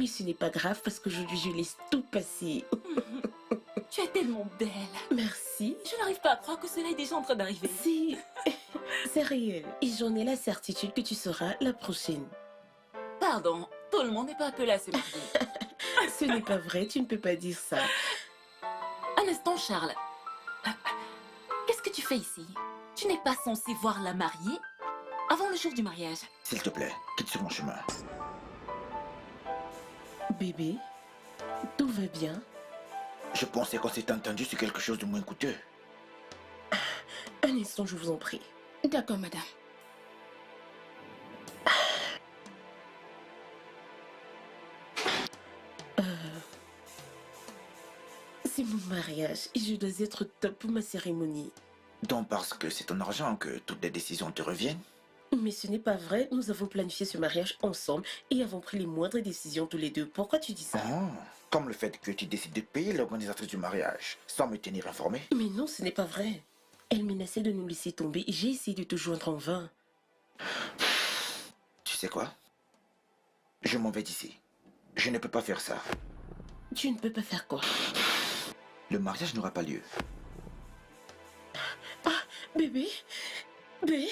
Mais ce n'est pas grave parce qu'aujourd'hui, je laisse tout passer. Tu es tellement belle. Merci. Je n'arrive pas à croire que cela est déjà en train d'arriver. Si, c'est réel. Et j'en ai la certitude que tu seras la prochaine. Pardon, tout le monde n'est pas appelé à se marier. Ce n'est pas vrai, tu ne peux pas dire ça. Un instant, Charles. Qu'est-ce que tu fais ici? Tu n'es pas censé voir la mariée avant le jour du mariage. S'il te plaît, quitte sur mon chemin. Bébé, tout va bien? Je pensais qu'on s'était entendu sur quelque chose de moins coûteux. Un instant, je vous en prie. D'accord, madame. C'est mon mariage et je dois être top pour ma cérémonie. Donc parce que c'est ton argent que toutes les décisions te reviennent? Mais ce n'est pas vrai, nous avons planifié ce mariage ensemble et avons pris les moindres décisions tous les deux. Pourquoi tu dis ça? Oh, comme le fait que tu décides de payer l'organisatrice du mariage sans me tenir informé. Mais non, ce n'est pas vrai. Elle menaçait de nous laisser tomber et j'ai essayé de te joindre en vain. Tu sais quoi? Je m'en vais d'ici. Je ne peux pas faire ça. Tu ne peux pas faire quoi? Le mariage n'aura pas lieu. Ah, bébé? Bébé?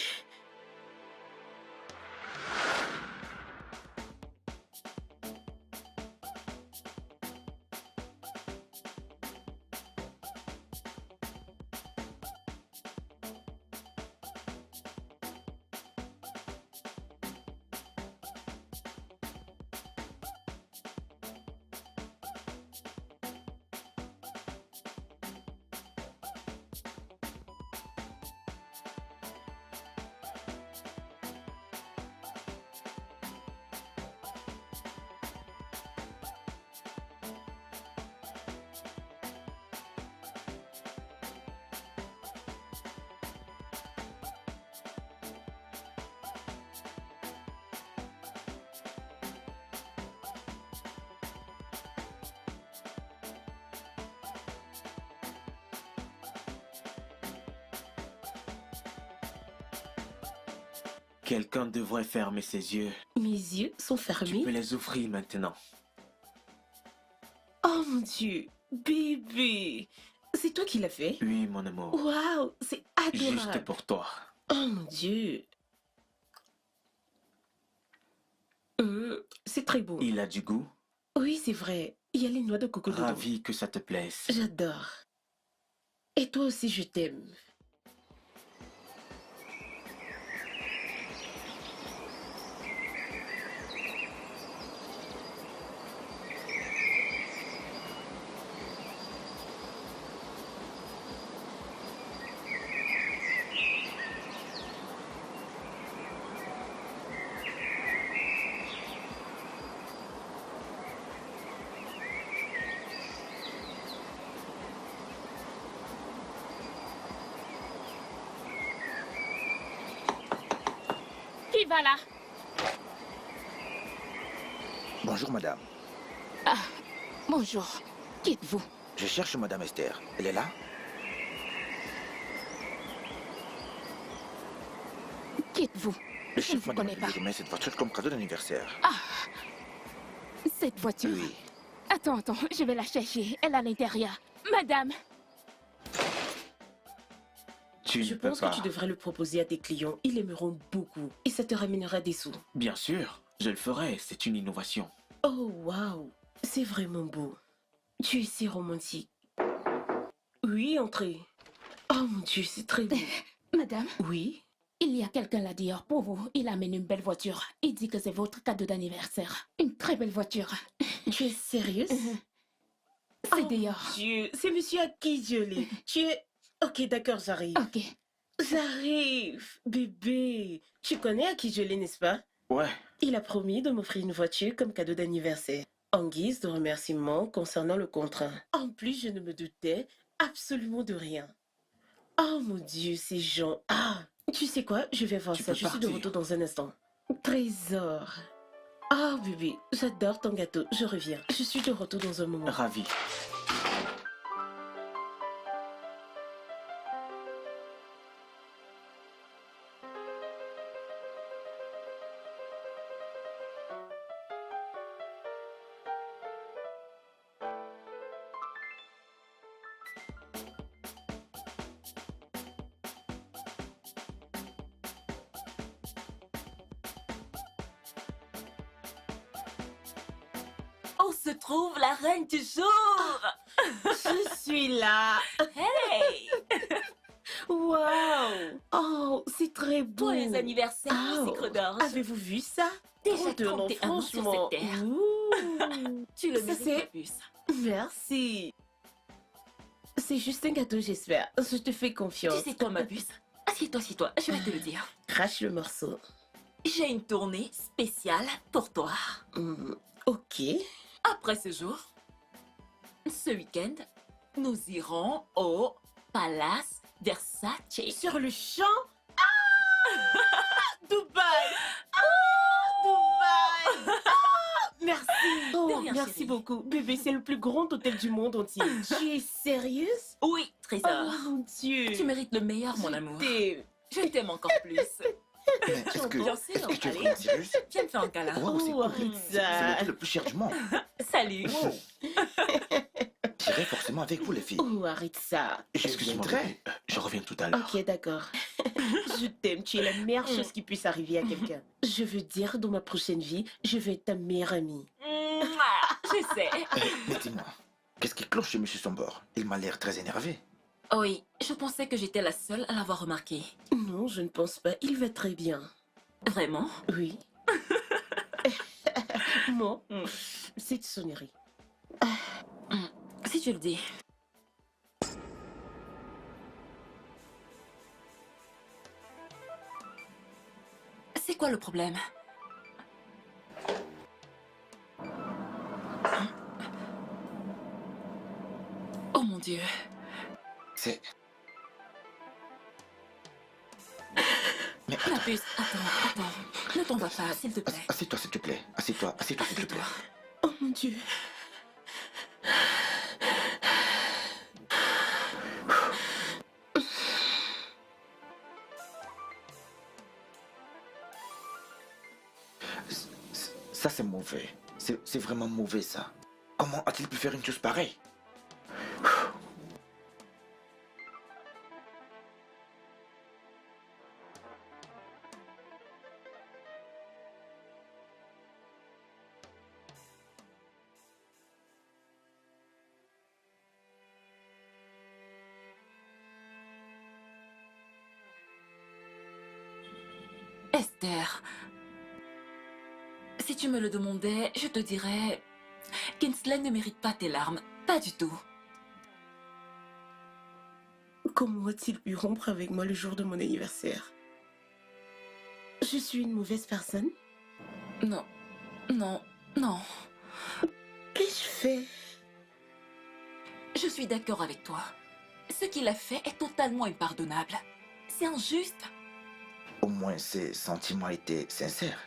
Quelqu'un devrait fermer ses yeux. Mes yeux sont Tu fermés. peux les ouvrir maintenant. Oh mon Dieu, bébé. C'est toi qui l'as fait? Oui, mon amour. Waouh, c'est adorable. Juste pour toi. Oh mon Dieu. C'est très beau. Il a du goût. Oui, c'est vrai. Il y a les noix de coco dedans. Ravi que ça te plaise. J'adore. Et toi aussi, je t'aime. Qui va là? Bonjour madame. Bonjour. Qui êtes-vous? Je cherche madame Esther. Elle est là? Qui êtes-vous? Le Je ne chef vous m'a connais demandé pas. de remettre cette voiture comme cadeau d'anniversaire. Cette voiture. Oui. Attends, je vais la chercher. Elle est à l'intérieur. Madame, Tu Je ne peux pense pas. que tu devrais le proposer à tes clients. Ils l'aimeront beaucoup. Et ça te ramènera des sous. Bien sûr, je le ferai. C'est une innovation. Oh, waouh. C'est vraiment beau. Tu es si romantique. Oui, entrez. Oh mon Dieu, c'est très beau. madame, Oui? il y a quelqu'un là dehors pour vous. Il amène une belle voiture. Il dit que c'est votre cadeau d'anniversaire. Une très belle voiture. Tu es sérieuse? C'est Oh, dehors. Dieu, c'est monsieur Akijole. Tu es... Ok, d'accord, j'arrive. Ok. J'arrive. Bébé. Tu connais Akijole, n'est-ce pas? Ouais, Il a promis de m'offrir une voiture comme cadeau d'anniversaire, en guise de remerciement concernant le contrat. En plus, je ne me doutais absolument de rien. Oh mon Dieu, ces gens. Ah, tu sais quoi? Je vais voir Tu ça. peux Je suis de partir. retour dans un instant. Trésor. Ah, bébé, j'adore ton gâteau. Je reviens. Je suis de retour dans un moment. ravi. Où se trouve la reine du jour? Je suis là. Hey! Waouh. Oh, c'est très beau. Joyeux anniversaire, Oh, Sucre d'orge. avez-vous vu ça? Déjà 31 ans, 31 ans sur franchement. cette terre. Ouh. Tu le Ça, mérites, c'est- ma puce. Merci. C'est juste un gâteau, j'espère. Je te fais Tu confiance. sais quoi, ma puce? Assieds-toi, assieds-toi, je vais te le dire. Crache le morceau. J'ai une tournée spéciale pour toi. Ok. Après ce jour, ce week-end, nous irons au Palace Versace. Sur le champ. Ah Dubaï. Dubaï. Merci. Oh, De rien, merci chérie. beaucoup. Bébé, c'est le plus grand hôtel du monde entier. Tu es sérieuse? Oui, Oh trésor. mon Dieu. Tu mérites le meilleur, mon Je amour. t'aime. Je t'aime encore plus. Mais est-ce que, Bien sûr, est-ce que tu es allez. vraiment sérieuse? Viens me faire un câlin. Wow, c'est Oh, cool. arrête C'est ça. l'hôtel le plus cher du monde. Salut. Wow. J'irai forcément avec vous, les filles. Oh, arrête ça. Je Excuse-moi, viendrai. bébé. Je reviens tout à l'heure. Ok, d'accord. Je t'aime. Tu es la meilleure chose qui puisse arriver à quelqu'un. Je veux dire, dans ma prochaine vie, je vais être ta meilleure amie. Mouah, je sais. Mais dis-moi, qu'est-ce qui cloche chez M. Sombor? Il m'a l'air très énervé. Oui, je pensais que j'étais la seule à l'avoir remarqué. Non, je ne pense pas. Il va très bien. Vraiment? Oui. Bon, c'est sonnerie. Si tu le dis. C'est quoi le problème? Oh mon Dieu. C'est... Mais Ma attends, puce, attends. Ne t'en va pas, s'il te plaît. assieds-toi s'il te plaît. Assieds-toi s'il te plaît. Assieds-toi. Oh mon Dieu. Ça, c'est mauvais. C'est vraiment mauvais, ça. Comment a-t-il pu faire une chose pareille? Esther, si tu me le demandais, je te dirais... Kinsley ne mérite pas tes larmes. Pas du tout. Comment a-t-il pu rompre avec moi le jour de mon anniversaire? Je suis une mauvaise personne? Non. Qu'ai-je fait? Je suis d'accord avec toi. Ce qu'il a fait est totalement impardonnable. C'est injuste. Au moins, ses sentiments étaient sincères.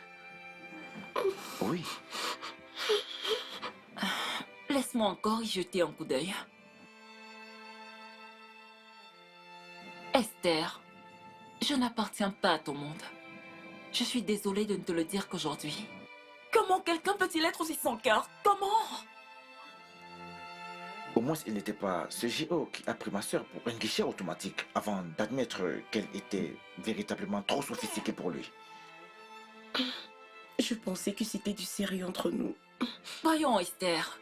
Oui. Laisse-moi encore y jeter un coup d'œil. Esther, je n'appartiens pas à ton monde. Je suis désolée de ne te le dire qu'aujourd'hui. Comment quelqu'un peut-il être aussi sans cœur? Comment? Au moins, il n'était pas ce GO qui a pris ma soeur pour un guichet automatique avant d'admettre qu'elle était véritablement trop sophistiquée pour lui. Je pensais que c'était du sérieux entre nous. Voyons, Esther.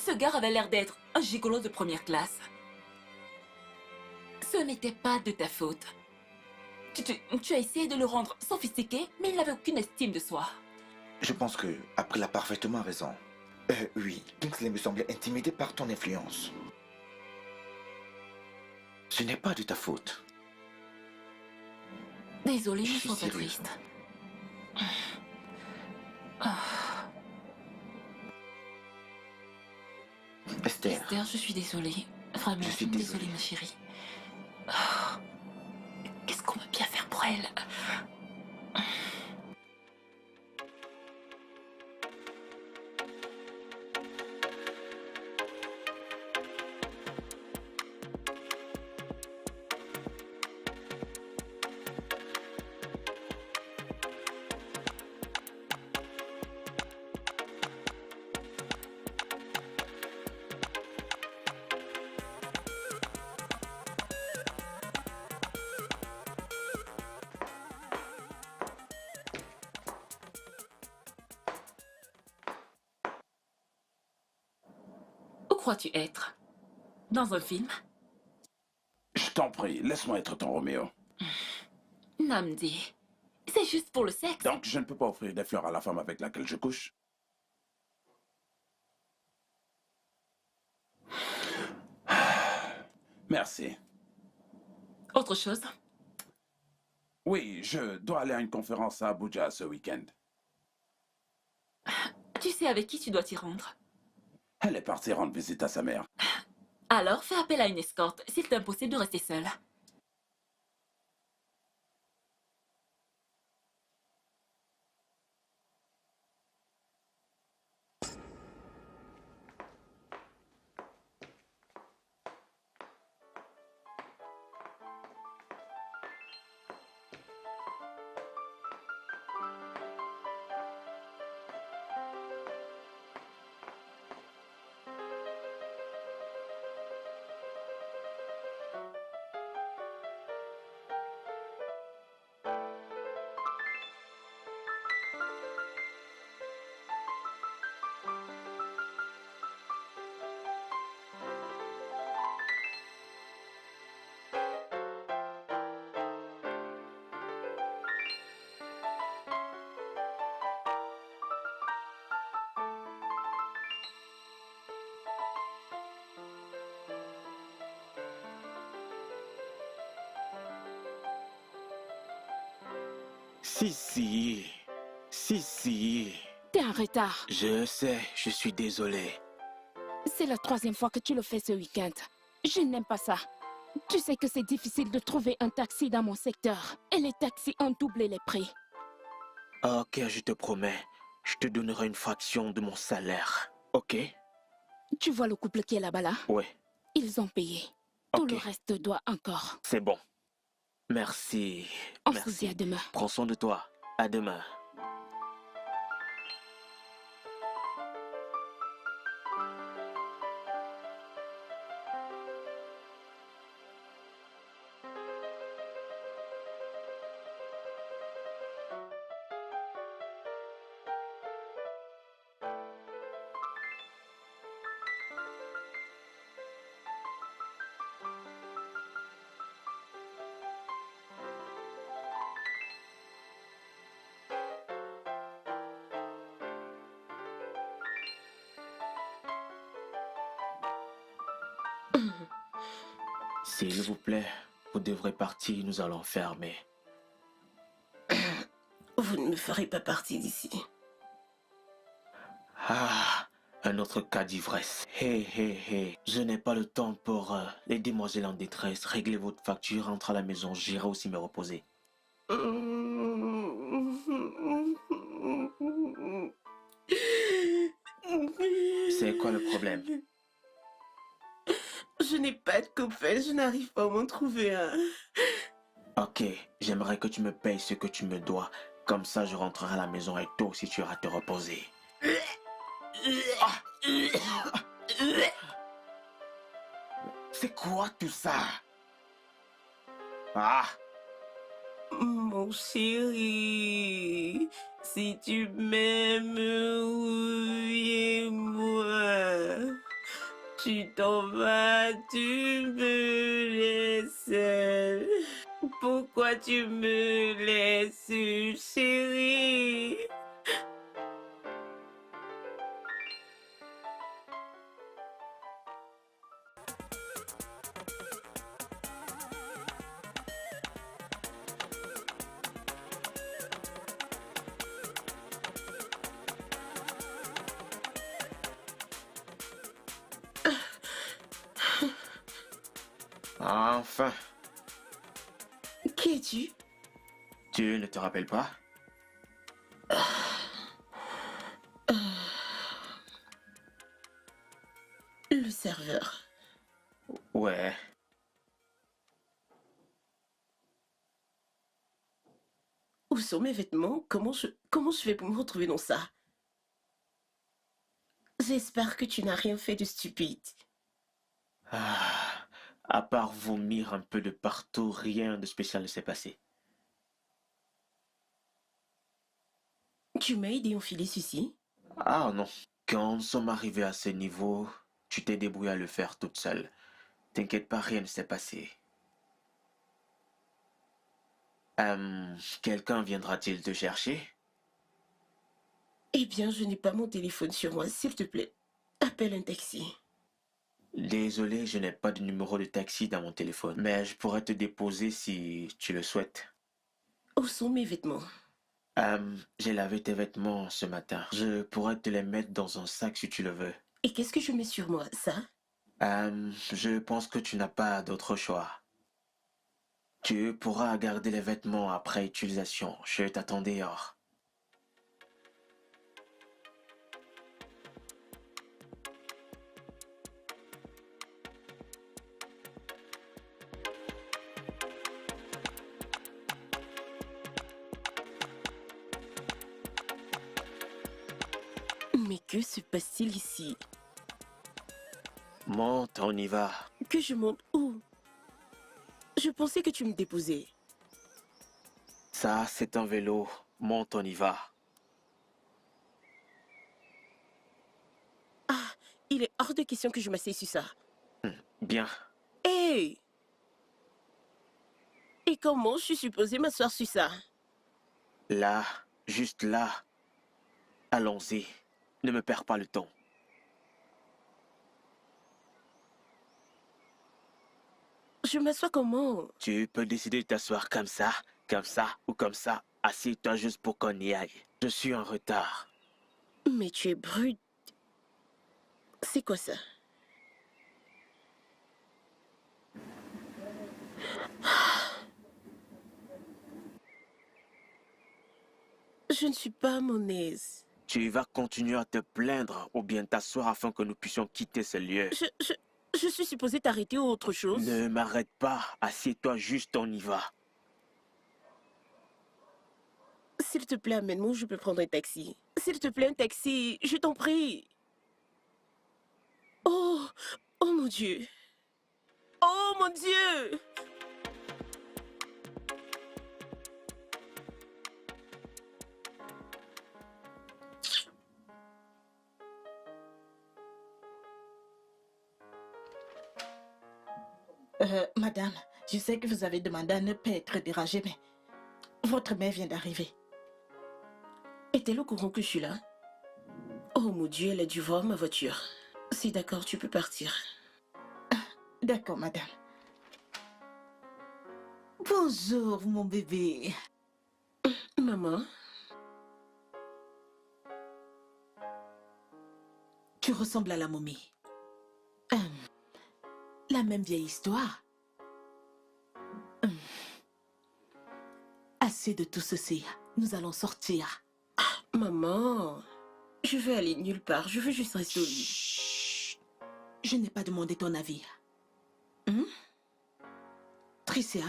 Ce gars avait l'air d'être un gigolo de première classe. Ce n'était pas de ta faute. Tu as essayé de le rendre sophistiqué, mais il n'avait aucune estime de soi. Je pense que April a parfaitement raison. Oui, Kingsley me semblait intimidé par ton influence. Ce n'est pas de ta faute. Désolée, Je ne suis sois pas sérieux. triste. Ah, Esther, Esther, je suis désolée. Vraiment, Je suis désolée, désolé. ma chérie. Ah, qu'est-ce qu'on peut bien faire pour elle? crois-tu être? Dans un film? Je t'en prie, laisse-moi être ton Roméo. Namdi, c'est juste pour le sexe. Donc, je ne peux pas offrir des fleurs à la femme avec laquelle je couche. Merci. Autre chose? Oui, je dois aller à une conférence à Abuja ce week-end. Tu sais avec qui tu dois t'y rendre? Elle est partie rendre visite à sa mère. Alors, fais appel à une escorte, s'il est impossible de rester seule. Si. T'es en retard. Je sais, je suis désolé. C'est la 3e fois que tu le fais ce week-end. Je n'aime pas ça. Tu sais que c'est difficile de trouver un taxi dans mon secteur. Et les taxis ont doublé les prix. Ok, je te promets. Je te donnerai une fraction de mon salaire. Ok? Tu vois le couple qui est là-bas là? Ouais, Ils ont payé. Tout Ok. le reste doit encore. c'est bon. Merci. On se dit Merci. à demain. Prends soin de toi. À demain. S'il vous plaît, vous devrez partir, nous allons fermer. Vous ne me ferez pas partie d'ici. Ah, un autre cas d'ivresse. Hé, je n'ai pas le temps pour les demoiselles en détresse. Réglez votre facture, rentre à la maison, j'irai aussi me reposer. C'est quoi le problème? Je n'ai pas de copain, je n'arrive pas à m'en trouver un. Ok, j'aimerais que tu me payes ce que tu me dois. Comme ça, je rentrerai à la maison et toi aussi tu iras te reposer. C'est quoi tout ça? Ah, Mon chéri, si tu m'aimes, oui, moi. Tu t'en vas, tu me laisses seule. Pourquoi tu me laisses, chérie? enfin. Qui es-tu? Tu ne te rappelles pas? Le serveur. Ouais. Où sont mes vêtements? Comment je fais pour me retrouver dans ça? J'espère que tu n'as rien fait de stupide. Ah, à part vomir un peu de partout, rien de spécial ne s'est passé. Tu m'as aidé à enfiler ceci? Ah non, quand nous sommes arrivés à ce niveau, Tu t'es débrouillée à le faire toute seule. T'inquiète pas, rien ne s'est passé. Quelqu'un viendra-t-il te chercher? Eh bien, je n'ai pas mon téléphone sur moi, s'il te plaît. Appelle un taxi. Désolé, je n'ai pas de numéro de taxi dans mon téléphone, mais je pourrais te déposer si tu le souhaites. Où sont mes vêtements? J'ai lavé tes vêtements ce matin. Je pourrais te les mettre dans un sac si tu le veux. Et qu'est-ce que je mets sur moi, ça? Je pense que tu n'as pas d'autre choix. Tu pourras garder les vêtements après utilisation. Je t'attends dehors. Mais que se passe-t-il ici? Monte, on y va. Que je monte où? Je pensais que tu me déposais. Ça, c'est un vélo. Monte, on y va. Ah, il est hors de question que je m'assieds sur ça. Bien. Hé! Et comment je suis supposée m'asseoir sur ça? Là, juste là. Allons-y. Ne me perds pas le temps. Je m'assois comment? Tu peux décider de t'asseoir comme ça ou comme ça. Assieds-toi juste pour qu'on y aille. Je suis en retard. Mais tu es brute. C'est quoi ça? Je ne suis pas à mon aise. Tu vas continuer à te plaindre ou bien t'asseoir afin que nous puissions quitter ce lieu. Je suis supposée t'arrêter ou autre chose? Ne m'arrête pas. Assieds-toi juste, on y va. S'il te plaît, amène-moi où je peux prendre un taxi. S'il te plaît, un taxi, je t'en prie. Oh, oh mon Dieu. Oh mon Dieu. Madame, je sais que vous avez demandé à ne pas être dérangée, mais votre mère vient d'arriver. Est-elle au courant que je suis là? Oh mon Dieu, elle a dû voir ma voiture. C'est d'accord, tu peux partir. D'accord, madame. Bonjour, mon bébé. Maman, Tu ressembles à la momie. La même vieille histoire. Assez de tout ceci. Nous allons sortir. maman, je veux aller nulle part. Je veux juste rester au lit. Chut. Je n'ai pas demandé ton avis. Tricia.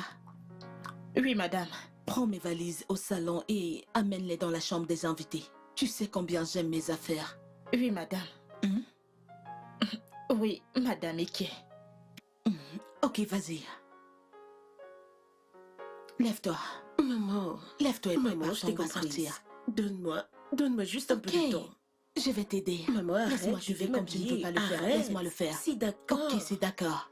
Oui, madame. Prends mes valises au salon et amène-les dans la chambre des invités. Tu sais combien j'aime mes affaires. Oui, madame. Oui, madame Ike. Ok, vas-y. Lève-toi. Maman, Lève-toi et maman, je prépare-toi, t'ai on va comprise. sortir. Donne-moi juste un peu de temps. Je vais t'aider. Maman, arrête, Laisse-moi je vais t'aider comme je ne peux m'habiller. pas le faire. Arrête. Laisse-moi le faire. C'est d'accord. Ok, c'est d'accord.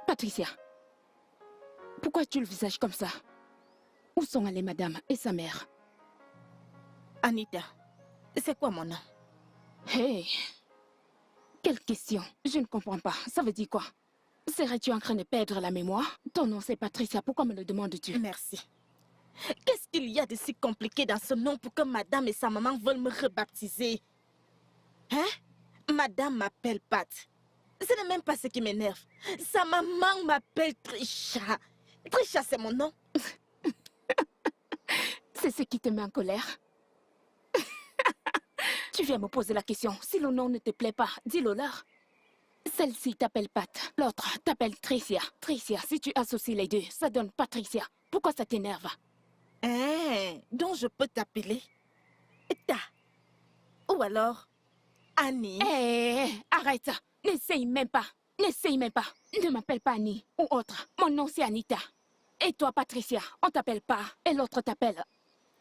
Patricia, pourquoi tu le visage comme ça? Où sont allées madame et sa mère? Anita, c'est quoi mon nom? Hey, quelle question? Je ne comprends pas. Ça veut dire quoi? Serais-tu en train de perdre la mémoire? Ton nom c'est Patricia, pourquoi me le demandes-tu? Merci. Qu'est-ce qu'il y a de si compliqué dans ce nom pour que madame et sa maman veulent me rebaptiser? Hein? Madame m'appelle Pat. Ce n'est même pas ce qui m'énerve. Sa maman m'appelle Trisha. Trisha, c'est mon nom. C'est ce qui te met en colère? Tu viens me poser la question. Si le nom ne te plaît pas, dis-le leur. Celle-ci t'appelle Pat, l'autre t'appelle Tricia. Tricia, si tu associes les deux, ça donne Patricia. Pourquoi ça t'énerve? Hein, donc je peux t'appeler Ta. Ou alors Annie. Hé, arrête. N'essaye même pas. N'essaye même pas. Ne m'appelle pas Annie ou autre. Mon nom c'est Anita. Et toi, Patricia, on t'appelle pas. Et l'autre t'appelle.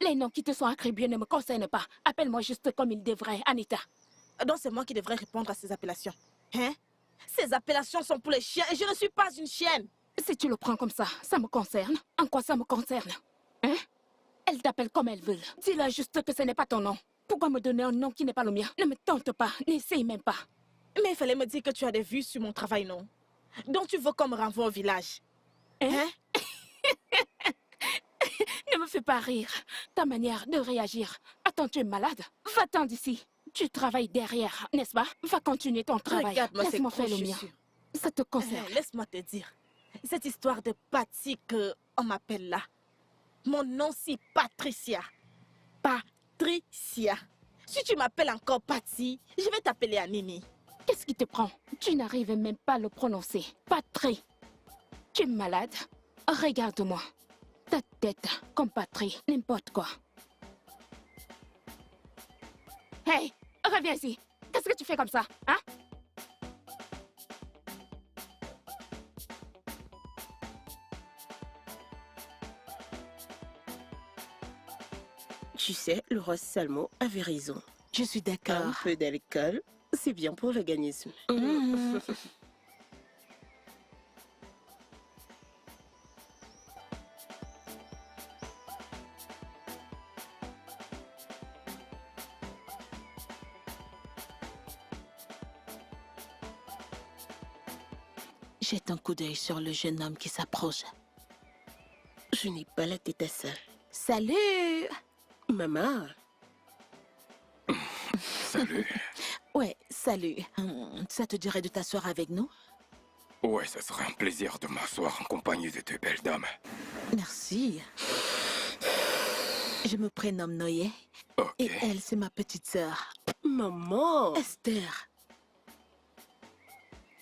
Les noms qui te sont attribués ne me concernent pas. Appelle-moi juste comme il devrait, Anita. Donc c'est moi qui devrais répondre à ces appellations. Hein? Ces appellations sont pour les chiens et je ne suis pas une chienne. Si tu le prends comme ça me concerne. En quoi ça me concerne? Hein? Elle t'appelle comme elle veut. Dis-leur juste que ce n'est pas ton nom. Pourquoi me donner un nom qui n'est pas le mien? Ne me tente pas, n'essaye même pas. Mais il fallait me dire que tu as des vues sur mon travail, non? Donc tu veux qu'on me renvoie au village? Hein? Ne me fais pas rire. Ta manière de réagir. Attends, tu es malade? Va-t'en d'ici. Tu travailles derrière, n'est-ce pas? Va continuer ton travail. Regarde-moi ces Laisse-moi faire le grosses mien. chaussures. Ça te concerne. Laisse-moi te dire. Cette histoire de Patty qu'on m'appelle là. Mon nom c'est Patricia. Patricia. Si tu m'appelles encore Patty, je vais t'appeler Anini. Qu'est-ce qui te prend? Tu n'arrives même pas à le prononcer. Patrie. Tu es malade? Regarde-moi. Ta tête comme Patrie, n'importe quoi. Hey, reviens ici. Qu'est-ce que tu fais comme ça, hein? Tu sais, le roi Salmo avait raison. Je suis Un d'accord. peu d'alcool, c'est bien pour l'organisme. Jette un coup d'œil sur le jeune homme qui s'approche. Je n'ai pas la tête à ça. Salut! Maman, Salut. Ouais, salut. Ça te dirait de t'asseoir avec nous? Ouais, ça serait un plaisir de m'asseoir en compagnie de deux belles dames. Merci. Je me prénomme Noé. Ok. Et elle, c'est ma petite sœur, maman. Esther.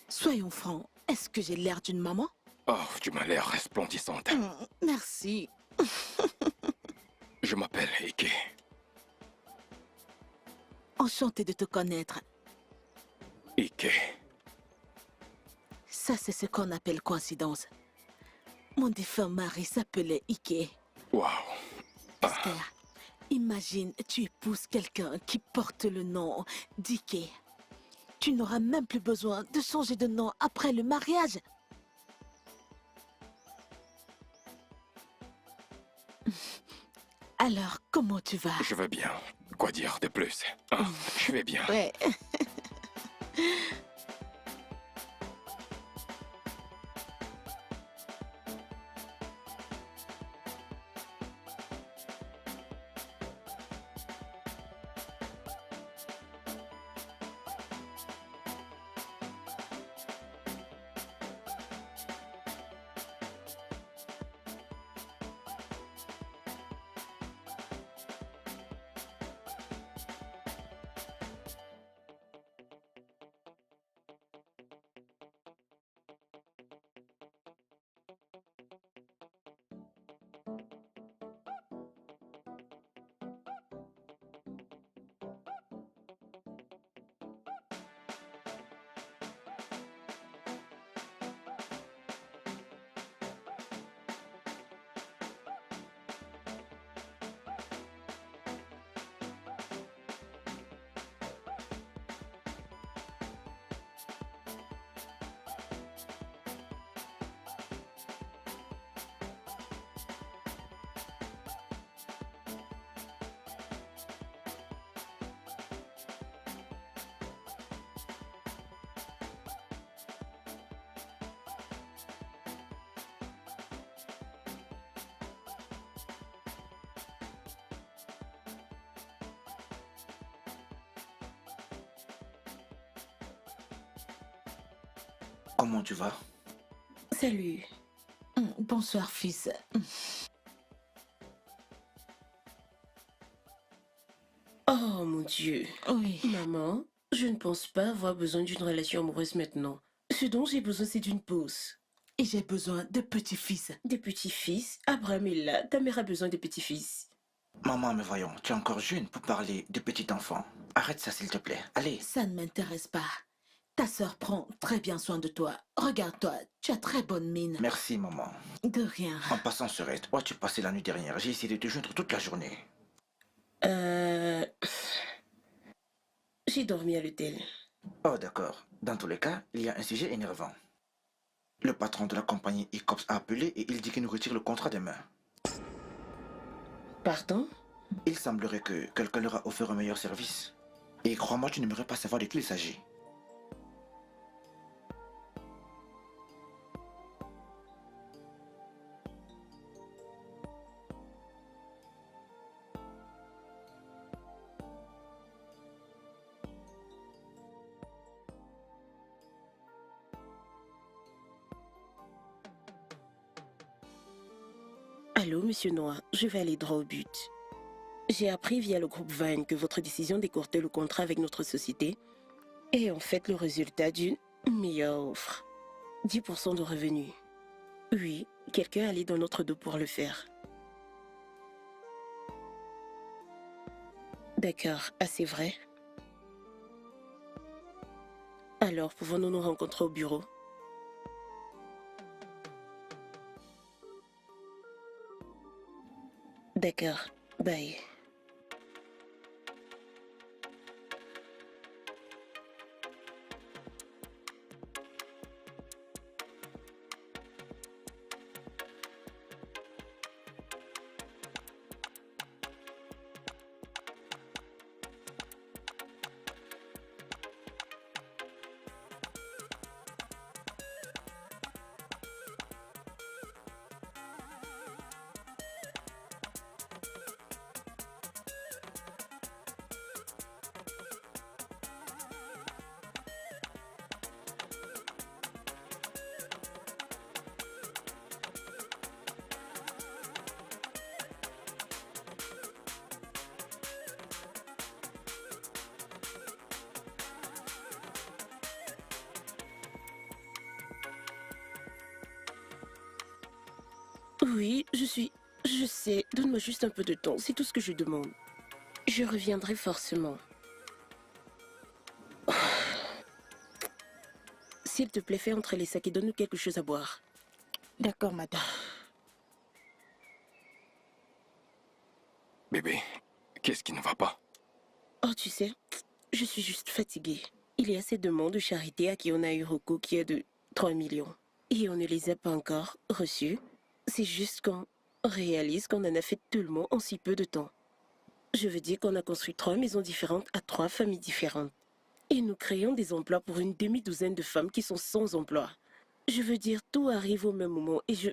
Soyons francs, est-ce que j'ai l'air d'une maman? Oh, tu m'as l'air resplendissante. Merci. Je m'appelle Ike. Enchantée de te connaître. Ike. Ça, c'est ce qu'on appelle coïncidence. Mon défunt mari s'appelait Ike. Waouh. Esther, imagine, tu épouses quelqu'un qui porte le nom d'Ike. Tu n'auras même plus besoin de changer de nom après le mariage. Alors, comment tu vas? Je vais bien. Quoi dire de plus? Je vais bien. Ouais. Comment tu vas? Salut. Bonsoir, fils. Oh mon Dieu. Oui. Maman, Je ne pense pas avoir besoin d'une relation amoureuse maintenant. Ce dont j'ai besoin, c'est d'une pause. Et j'ai besoin de petits-fils. Des petits-fils? Abraham est là. Ta mère a besoin de petits-fils. Maman, mais voyons, tu es encore jeune pour parler de petit enfant. Arrête ça, s'il te plaît. Allez. Ça ne m'intéresse pas. Ta sœur prend très bien soin de toi. Regarde-toi, tu as très bonne mine. Merci, maman. De rien. En passant, Serette, où as-tu passé la nuit dernière? J'ai essayé de te joindre toute la journée. J'ai dormi à l'hôtel. Oh, d'accord. Dans tous les cas, il y a un sujet énervant. Le patron de la compagnie ECOPS a appelé et il dit qu'il nous retire le contrat demain. Pardon? Il semblerait que quelqu'un leur a offert un meilleur service. Et crois-moi, tu n'aimerais pas savoir de qui il s'agit. Allô, monsieur Noah, je vais aller droit au but. J'ai appris via le groupe Vine que votre décision d'écourter le contrat avec notre société est en fait le résultat d'une meilleure offre. 10% de revenus. Oui, quelqu'un allait dans notre dos pour le faire. D'accord, assez vrai. Alors, pouvons-nous nous rencontrer au bureau? D'accord, bye. Oui, je sais. Donne-moi juste un peu de temps. C'est tout ce que je demande. Je reviendrai forcément. S'il te plaît, fais entrer les sacs et donne-nous quelque chose à boire. D'accord, madame. Bébé, qu'est-ce qui ne va pas? Oh, tu sais, je suis juste fatiguée. Il y a ces demandes de charité à qui on a eu recours qui est de 3 millions. Et on ne les a pas encore reçues. C'est juste qu'on réalise qu'on en a fait tellement en si peu de temps. Je veux dire qu'on a construit 3 maisons différentes à 3 familles différentes. Et nous créons des emplois pour une demi-douzaine de femmes qui sont sans emploi. Je veux dire, tout arrive au même moment et je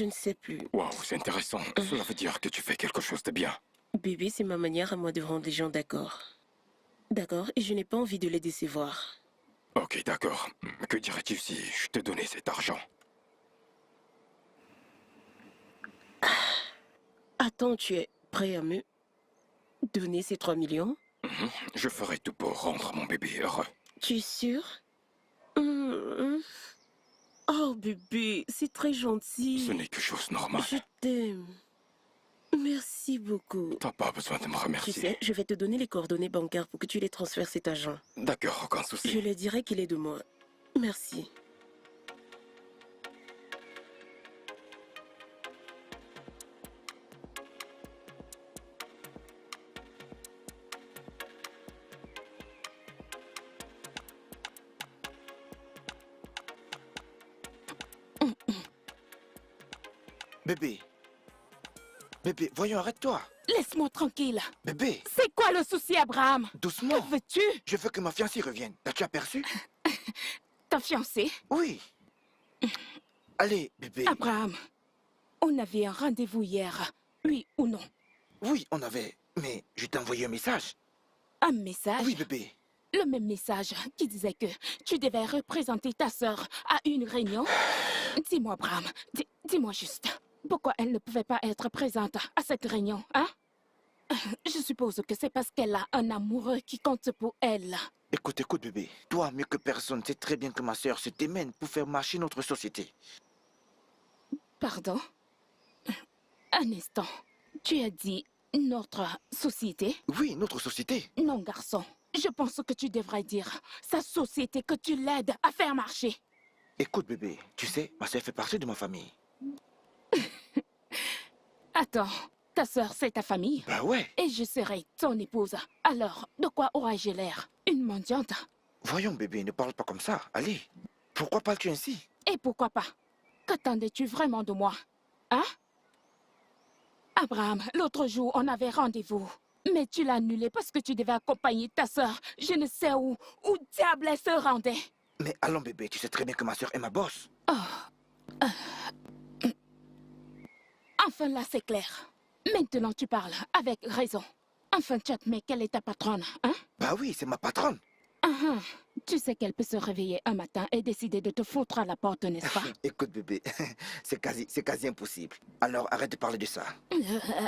ne sais plus. Waouh, c'est intéressant. Cela veut dire que tu fais quelque chose de bien. Bébé, c'est ma manière à moi de rendre les gens d'accord. D'accord, et je n'ai pas envie de les décevoir. Ok, d'accord. Que dirais-tu si je te donnais cet argent? Attends, tu es prêt à me donner ces 3 millions? Je ferai tout pour rendre mon bébé heureux. Tu es sûr? Oh bébé, c'est très gentil. Ce n'est que chose normale. Je t'aime. Merci beaucoup. T'as pas besoin de me Tu remercier. sais, je vais te donner les coordonnées bancaires pour que tu les transfères cet agent. D'accord, aucun Je souci. lui dirai qu'il est de moi. Merci. Bébé. Bébé, voyons, arrête-toi. Laisse-moi tranquille. Bébé, C'est quoi le souci, Abraham? doucement. Que veux-tu? Je veux que ma fiancée revienne. T'as-tu aperçu? Ta fiancée? Oui. Allez, bébé. Abraham, on avait un rendez-vous hier. Oui ou non? Oui, on avait. Mais je t'ai envoyé un message. Un message? Oui, bébé. Le même message qui disait que tu devais représenter ta sœur à une réunion. Dis-moi, Abraham, dis-moi juste, pourquoi elle ne pouvait pas être présente à cette réunion, hein? Je suppose que c'est parce qu'elle a un amoureux qui compte pour elle. Écoute, écoute, bébé. Toi, mieux que personne, sais très bien que ma sœur se démène pour faire marcher notre société. Pardon? Un instant. Tu as dit notre société? Oui, notre société. Non, garçon. Je pense que tu devrais dire sa société que tu l'aides à faire marcher. Écoute, bébé, tu sais, ma sœur fait partie de ma famille. Attends, ta sœur, c'est ta famille? Bah ouais. Et je serai ton épouse. Alors, de quoi aurais-je l'air? Une mendiante? Voyons, bébé, ne parle pas comme ça. Allez, pourquoi parles-tu ainsi? Et pourquoi pas? Qu'attendais-tu vraiment de moi? Hein? Abraham, l'autre jour, on avait rendez-vous. Mais tu l'as annulé parce que tu devais accompagner ta sœur. Je ne sais où diable elle se rendait. Mais allons, bébé, tu sais très bien que ma sœur est ma boss. Oh. Enfin, là, c'est clair. Maintenant, tu parles avec raison. Enfin, tu admets qu'elle est ta patronne, hein? Bah oui, c'est ma patronne. Tu sais qu'elle peut se réveiller un matin et décider de te foutre à la porte, n'est-ce pas? Écoute, bébé, c'est quasi impossible. Alors arrête de parler de ça.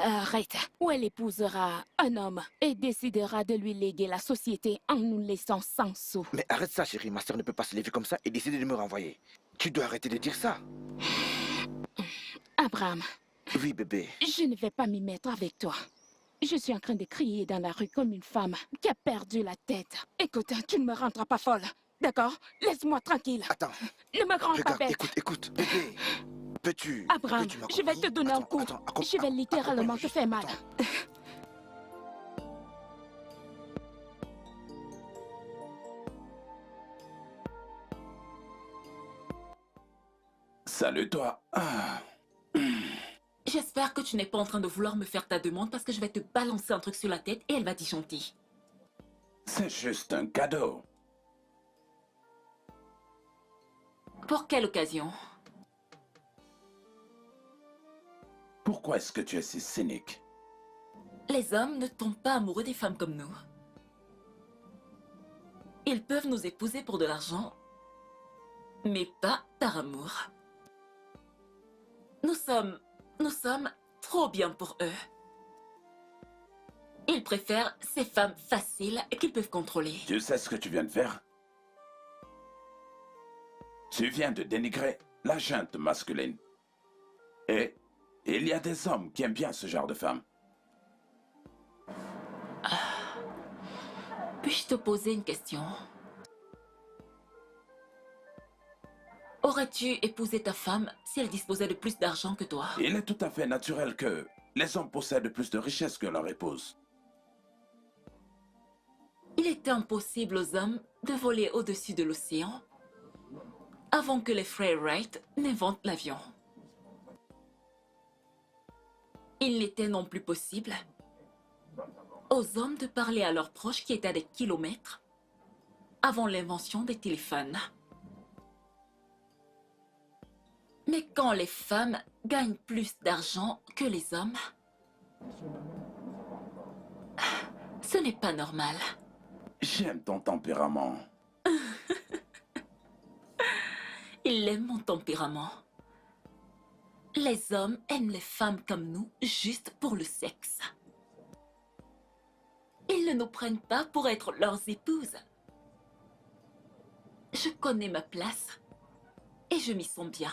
Arrête. Ou elle épousera un homme et décidera de lui léguer la société en nous laissant sans sous. Mais arrête ça, chérie. Ma sœur ne peut pas se lever comme ça et décider de me renvoyer. Tu dois arrêter de dire ça. Abraham, Oui, bébé. je ne vais pas m'y mettre avec toi. Je suis en train de crier dans la rue comme une femme qui a perdu la tête. Écoute, tu ne me rendras pas folle, d'accord? Laisse-moi tranquille. Attends. Ne me rends pas Regarde, bête. écoute, bébé. Peux-tu Abraham, je vais te donner un coup. Je vais littéralement te faire mal. Salut, toi. Ah. J'espère que tu n'es pas en train de vouloir me faire ta demande parce que je vais te balancer un truc sur la tête et elle va disjoncter. C'est juste un cadeau. Pour quelle occasion? Pourquoi est-ce que tu es si cynique? Les hommes ne tombent pas amoureux des femmes comme nous. Ils peuvent nous épouser pour de l'argent, mais pas par amour. Nous sommes trop bien pour eux. Ils préfèrent ces femmes faciles qu'ils peuvent contrôler. Tu sais ce que tu viens de faire? Tu viens de dénigrer la junte masculine. Et il y a des hommes qui aiment bien ce genre de femmes. Puis-je te poser une question? Aurais-tu épousé ta femme si elle disposait de plus d'argent que toi? Il est tout à fait naturel que les hommes possèdent plus de richesses que leur épouse. Il était impossible aux hommes de voler au-dessus de l'océan avant que les frères Wright n'inventent l'avion. Il n'était non plus possible aux hommes de parler à leurs proches qui étaient à des kilomètres avant l'invention des téléphones. Mais quand les femmes gagnent plus d'argent que les hommes, ce n'est pas normal. J'aime ton tempérament. Il aime mon tempérament. Les hommes aiment les femmes comme nous juste pour le sexe. Ils ne nous prennent pas pour être leurs épouses. Je connais ma place et je m'y sens bien.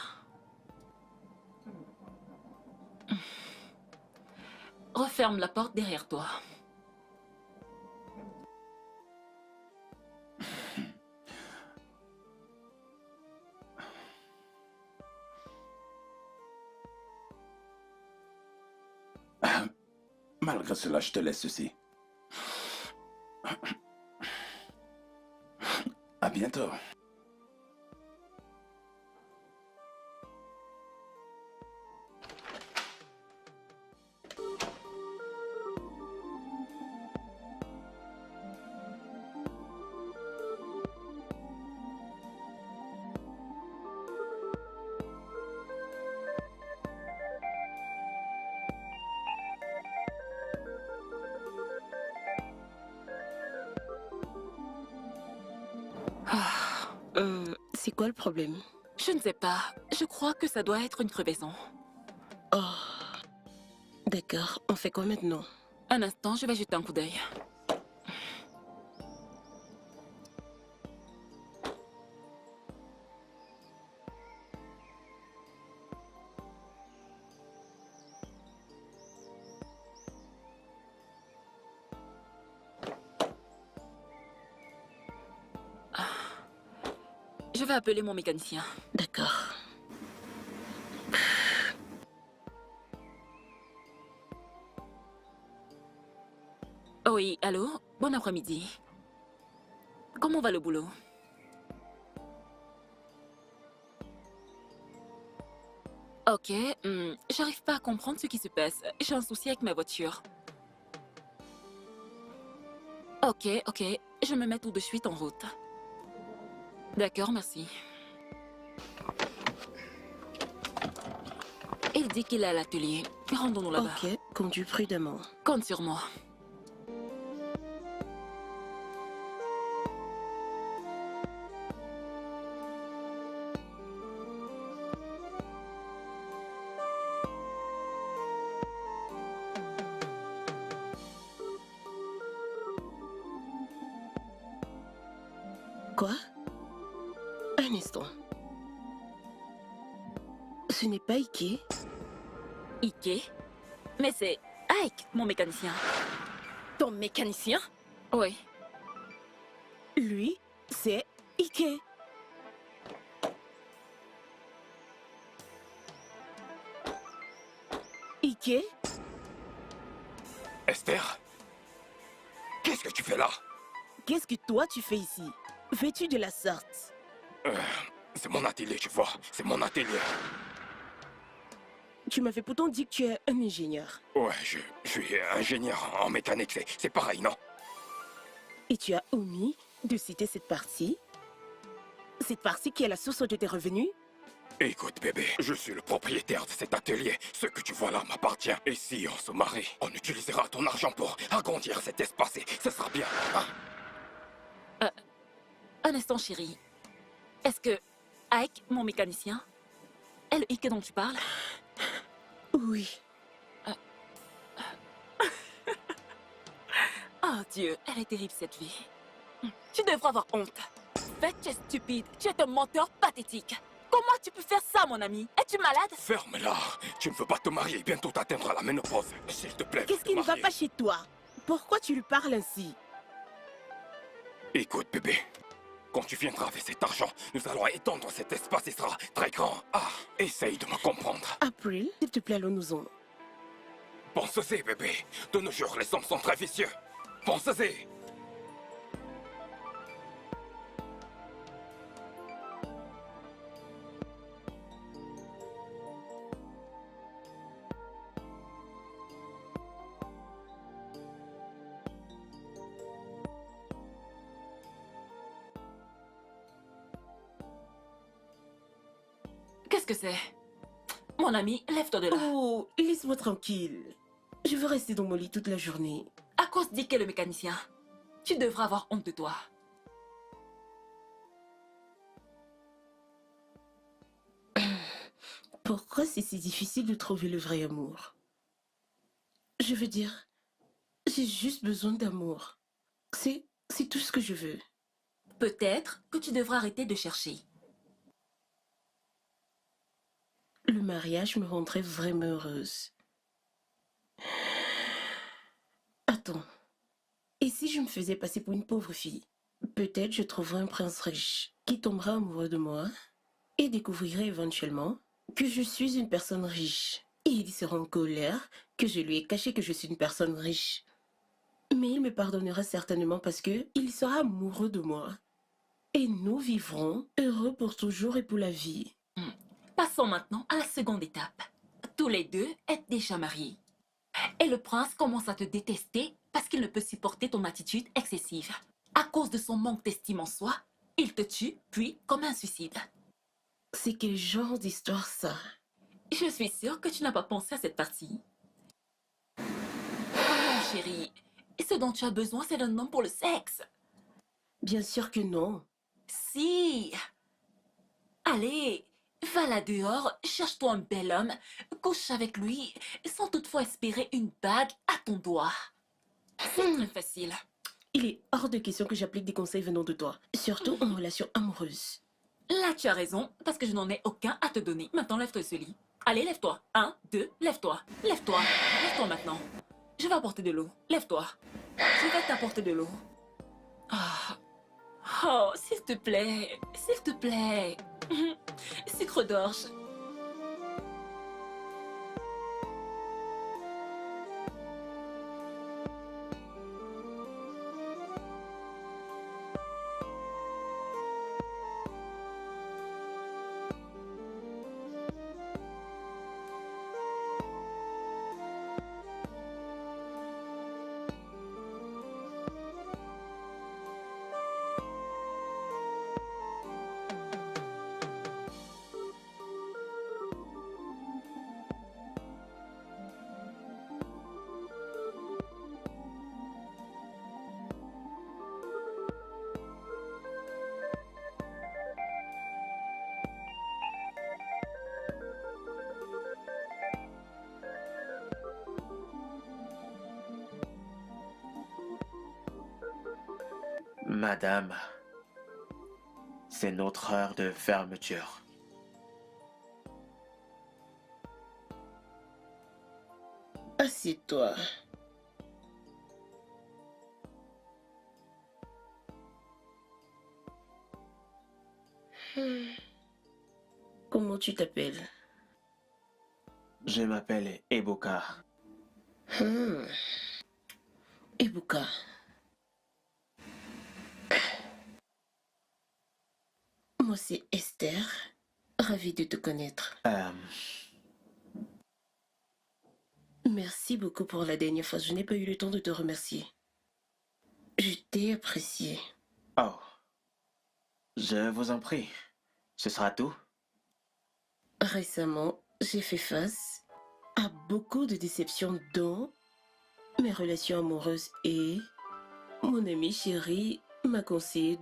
Referme la porte derrière toi. Malgré cela, je te laisse ceci. À bientôt. C'est quoi le problème? Je ne sais pas. Je crois que ça doit être une crevaison. Oh, d'accord. On fait quoi maintenant? Un instant, je vais jeter un coup d'œil. Je vais appeler mon mécanicien. D'accord. Oui, allô? Bon après-midi. Comment va le boulot? Ok, j'arrive pas à comprendre ce qui se passe. J'ai un souci avec ma voiture. Ok, je me mets tout de suite en route. D'accord, merci. Il dit qu'il est à l'atelier. Rendons-nous là-bas. Ok, conduis prudemment. Compte sur moi. Quoi? Un instant. Ce n'est pas Ike? Ike? Mais c'est Ike, mon mécanicien. Ton mécanicien? Oui. Lui, c'est Ike. Ike? Esther? Qu'est-ce que tu fais là? Qu'est-ce que toi tu fais ici? Vêtu de la sorte? C'est mon atelier, tu vois. C'est mon atelier. Tu m'avais pourtant dit que tu es un ingénieur. Ouais, je suis ingénieur en mécanique. C'est pareil, non? Et tu as omis de citer cette partie? Cette partie qui est la source de tes revenus? Écoute, bébé, je suis le propriétaire de cet atelier. Ce que tu vois là m'appartient. Et si on se marie, on utilisera ton argent pour agrandir cet espace et ce sera bien, hein? Un instant, chérie. Est-ce que Ike, mon mécanicien, est le Ike dont tu parles? Oui. Oh Dieu, elle est terrible cette vie. Tu devrais avoir honte. Fait, tu es stupide. Tu es un menteur pathétique. Comment tu peux faire ça, mon ami? Es-tu malade? Ferme-la. Tu ne veux pas te marier, bientôt t'atteindras la ménopause. S'il te plaît, Qu'est-ce qui ne va pas chez toi? Pourquoi tu lui parles ainsi? Écoute, bébé. Quand tu viendras avec cet argent, nous allons étendre cet espace et sera très grand. Ah, essaye de me comprendre. April, s'il te plaît, allons-nous-en. Pense-y, bébé. De nos jours, les hommes sont très vicieux. Pense-y. Qu'est-ce que c'est? Mon ami, lève-toi de là. Oh, laisse-moi tranquille. Je veux rester dans mon lit toute la journée. À cause d'Ike le mécanicien. Tu devrais avoir honte de toi. Pourquoi c'est si difficile de trouver le vrai amour? Je veux dire, j'ai juste besoin d'amour. C'est tout ce que je veux. Peut-être que tu devrais arrêter de chercher. Le mariage me rendrait vraiment heureuse. Attends. Et si je me faisais passer pour une pauvre fille? Peut-être je trouverais un prince riche qui tombera amoureux de moi et découvrirait éventuellement que je suis une personne riche. Et il sera en colère que je lui ai caché que je suis une personne riche. Mais il me pardonnera certainement parce que il sera amoureux de moi. Et nous vivrons heureux pour toujours et pour la vie. Passons maintenant à la seconde étape. Tous les deux êtes déjà mariés. Et le prince commence à te détester parce qu'il ne peut supporter ton attitude excessive. À cause de son manque d'estime en soi, il te tue, puis comme un suicide. C'est quel genre d'histoire ça? Je suis sûre que tu n'as pas pensé à cette partie. Oh non, chérie. Ce dont tu as besoin, c'est d'un homme pour le sexe. Bien sûr que non. Si. Allez, va là dehors, cherche-toi un bel homme, couche avec lui, sans toutefois espérer une bague à ton doigt. C'est très facile. Il est hors de question que j'applique des conseils venant de toi, surtout en relation amoureuse. Là, tu as raison, parce que je n'en ai aucun à te donner. Maintenant, lève-toi, ce lit. Allez, lève-toi. 1, 2, lève-toi. Lève-toi. Lève-toi maintenant. Je vais apporter de l'eau. Lève-toi. Je vais t'apporter de l'eau. Ah. Oh, s'il te plaît. S'il te plaît. Sucre d'orge. Madame, c'est notre heure de fermeture. Assieds-toi. Comment tu t'appelles? Je m'appelle Eboka. Ebuka. Moi, c'est Esther. Ravie de te connaître. Merci beaucoup pour la dernière fois. Je n'ai pas eu le temps de te remercier. Je t'ai apprécié. Oh, je vous en prie. Ce sera tout? Récemment, j'ai fait face à beaucoup de déceptions dans mes relations amoureuses et mon ami chéri m'a conseillé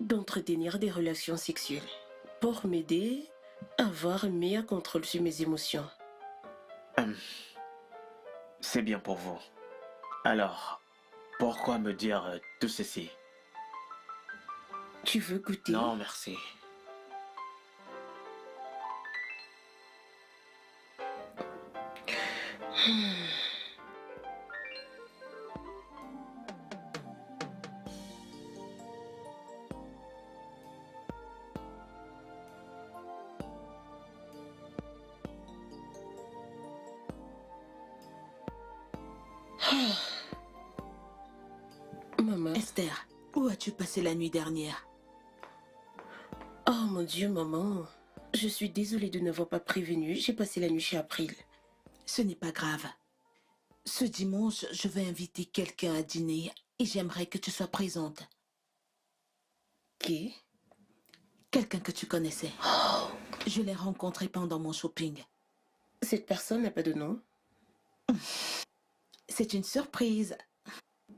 d'entretenir des relations sexuelles pour m'aider à avoir un meilleur contrôle sur mes émotions. C'est bien pour vous. Alors, pourquoi me dire tout ceci? Tu veux goûter? Non, merci. Maman. Esther, où as-tu passé la nuit dernière? Oh mon Dieu, maman. Je suis désolée de n'avoir pas prévenu. J'ai passé la nuit chez April. Ce n'est pas grave. Ce dimanche, je vais inviter quelqu'un à dîner et j'aimerais que tu sois présente. Qui? Quelqu'un que tu connaissais. Je l'ai rencontré pendant mon shopping. Cette personne n'a pas de nom? C'est une surprise.